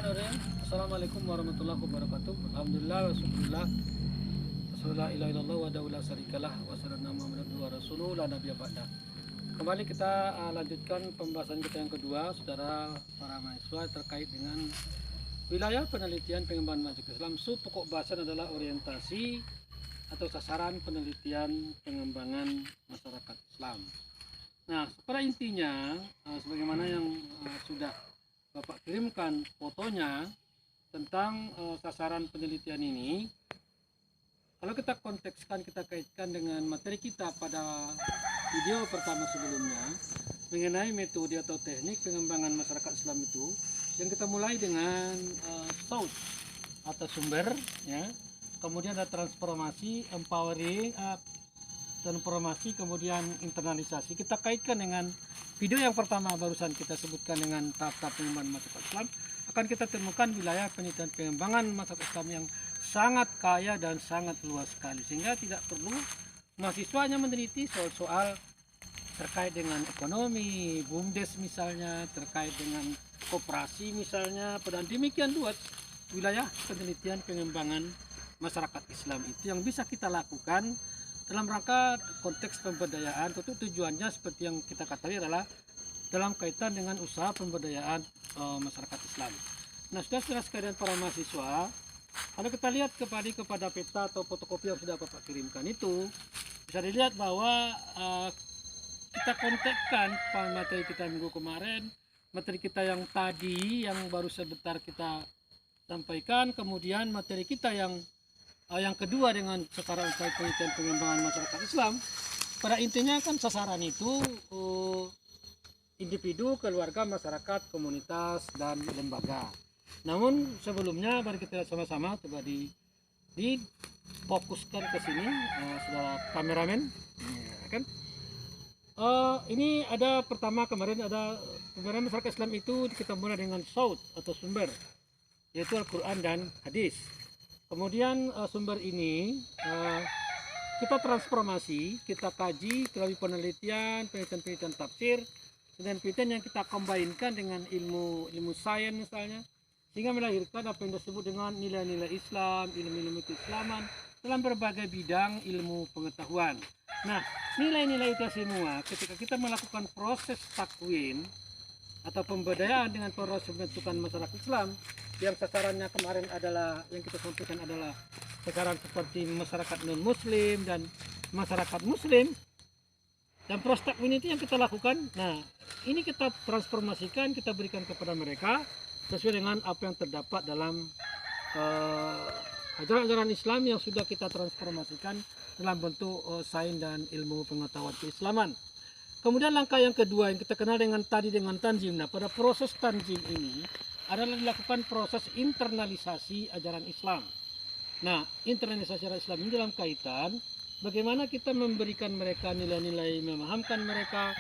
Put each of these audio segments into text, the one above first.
Bismillahirrahmanirrahim. Assalamualaikum warahmatullahi wabarakatuh. Alhamdulillah wassallallahu la ilaha illallah wa la syarikalah wa sallallahu muhammadan wa rasuluhu la nabiyya ba'da. Kembali kita lanjutkan pembahasan kita yang kedua, saudara para mahasiswa, terkait dengan wilayah penelitian pengembangan masyarakat Islam. Pokok bahasan adalah orientasi atau sasaran penelitian pengembangan masyarakat Islam. Nah, pada intinya sebagaimana yang sudah Bapak kirimkan fotonya tentang sasaran penelitian ini, kalau kita kontekskan, kita kaitkan dengan materi kita pada video pertama sebelumnya mengenai metode atau teknik pengembangan masyarakat Islam itu, yang kita mulai dengan source atau sumber, ya, kemudian ada transformasi, empowering, transformasi, kemudian internalisasi. Kita kaitkan dengan video yang pertama barusan kita sebutkan dengan tahap-tahap pengembangan masyarakat Islam, akan kita temukan wilayah penelitian pengembangan masyarakat Islam yang sangat kaya dan sangat luas sekali, sehingga tidak perlu mahasiswanya meneliti soal-soal terkait dengan ekonomi, BUMDes misalnya, terkait dengan koperasi misalnya. Dan demikian luas wilayah penelitian pengembangan masyarakat Islam itu yang bisa kita lakukan dalam rangka konteks pemberdayaan. Tentu tujuannya seperti yang kita ketahui adalah dalam kaitan dengan usaha pemberdayaan masyarakat Islam. Nah, saudara-saudara sekalian para mahasiswa, kalau kita lihat kepada peta atau fotokopi yang sudah Bapak kirimkan itu, bisa dilihat bahwa kita kontekkan materi kita minggu kemarin, materi kita yang tadi yang baru sebentar kita sampaikan, kemudian materi kita yang kedua dengan sasaran penelitian pengembangan masyarakat Islam. Pada intinya kan sasaran itu individu, keluarga, masyarakat, komunitas, dan lembaga. Namun sebelumnya mari kita lihat sama-sama, coba difokuskan ke sini, saudara kameramen, ya, kan? Ini ada pertama kemarin ada pengembangan masyarakat Islam itu kita mulai dengan source atau sumber, yaitu Al-Quran dan hadis. Kemudian sumber ini kita transformasi, kita kaji melalui penelitian tafsir, dan penelitian yang kita combine-kan dengan ilmu sains misalnya, sehingga melahirkan apa yang disebut dengan nilai-nilai Islam, ilmu-ilmu keislaman dalam berbagai bidang ilmu pengetahuan. Nah, nilai-nilai itu semua ketika kita melakukan proses takwin atau pemberdayaan dengan proses pembentukan masyarakat Islam, yang sasarannya kemarin adalah, yang kita sampaikan adalah sasaran seperti masyarakat non muslim dan masyarakat muslim, dan proses takwin itu yang kita lakukan. Nah, ini kita transformasikan, kita berikan kepada mereka sesuai dengan apa yang terdapat dalam ajaran-ajaran Islam yang sudah kita transformasikan dalam bentuk sains dan ilmu pengetahuan keislaman. Kemudian langkah yang kedua yang kita kenal dengan tanzim. Nah, pada proses tanzim ini adalah dilakukan proses internalisasi ajaran Islam. Nah, internalisasi ajaran Islam ini dalam kaitan bagaimana kita memberikan mereka nilai-nilai, memahamkan mereka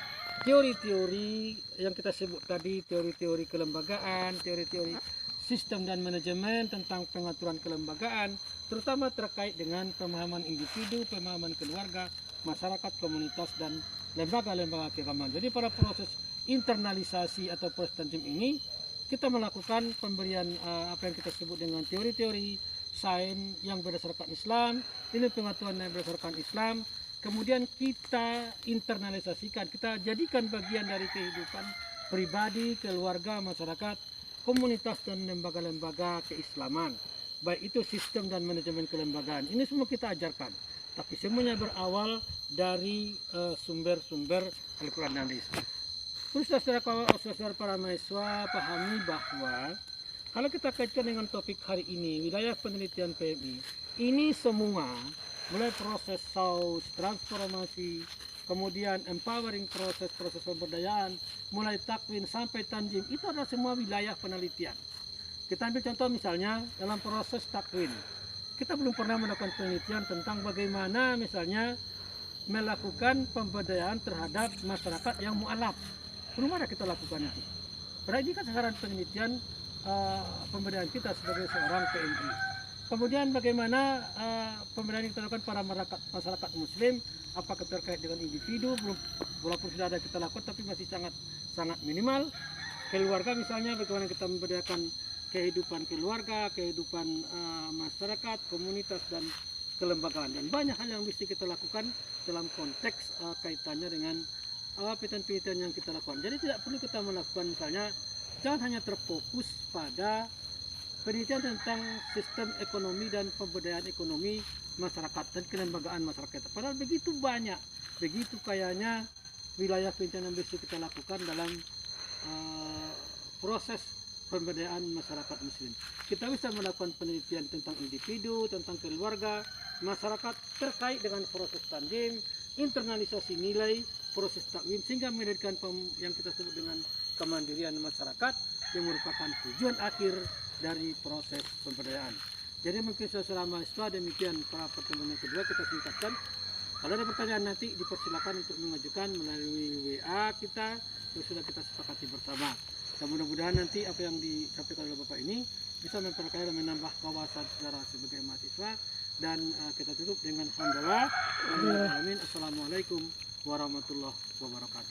teori-teori yang kita sebut tadi, teori-teori kelembagaan, teori-teori sistem dan manajemen tentang pengaturan kelembagaan, terutama terkait dengan pemahaman individu, pemahaman keluarga, masyarakat, komunitas, dan lembaga-lembaga keagamaan. Jadi pada proses internalisasi atau proses tanzim ini kita melakukan pemberian apa yang kita sebut dengan teori-teori sains yang berdasarkan Islam, ilmu pengetahuan yang berdasarkan Islam, kemudian kita internalisasikan, kita jadikan bagian dari kehidupan pribadi, keluarga, masyarakat, komunitas, dan lembaga-lembaga keislaman, baik itu sistem dan manajemen kelembagaan. Ini semua kita ajarkan, tapi semuanya berawal dari sumber-sumber Al-Quran dan hadis. Saudara para mahasiswa pahami bahwa kalau kita kaitkan dengan topik hari ini, wilayah penelitian PMI, ini semua mulai proses source, transformasi, kemudian empowering proses pemberdayaan, mulai takwin sampai tanzim, itu adalah semua wilayah penelitian. Kita ambil contoh misalnya dalam proses takwin, kita belum pernah melakukan penelitian tentang bagaimana misalnya melakukan pemberdayaan terhadap masyarakat yang mu'alaf. Belum ada kita lakukan itu. Berarti ini kan sasaran penelitian pemberdayaan kita sebagai seorang PMI. Kemudian bagaimana pemberdayaan yang kita lakukan para masyarakat muslim, apakah terkait dengan individu, walaupun sudah ada kita lakukan tapi masih sangat minimal. Keluarga misalnya, bagaimana kita memberdayakan kehidupan keluarga, kehidupan masyarakat, komunitas dan kelembagaan, dan banyak hal yang bisa kita lakukan dalam konteks kaitannya dengan penelitian yang kita lakukan. Jadi tidak perlu kita melakukan, misalnya jangan hanya terfokus pada penelitian tentang sistem ekonomi dan pemberdayaan ekonomi masyarakat dan kelembagaan masyarakat. Padahal begitu banyak, begitu kayanya wilayah penelitian yang bisa kita lakukan dalam proses pemberdayaan masyarakat muslim. Kita bisa melakukan penelitian tentang individu, tentang keluarga, masyarakat terkait dengan proses tanzim, internalisasi nilai, proses takwim, sehingga menghadirkan yang kita sebut dengan kemandirian masyarakat yang merupakan tujuan akhir dari proses pemberdayaan. Jadi mungkin saudara mahasiswa, demikian para pertemuan yang kedua kita singkatkan. Kalau ada pertanyaan nanti dipersilakan untuk mengajukan melalui WA kita yang sudah kita sepakati bersama. Dan mudah-mudahan nanti apa yang disampaikan oleh Bapak ini bisa memperkaya dan menambah wawasan saudara sebagai mahasiswa. Dan kita tutup dengan hamdalah. Assalamualaikum warahmatullahi wabarakatuh.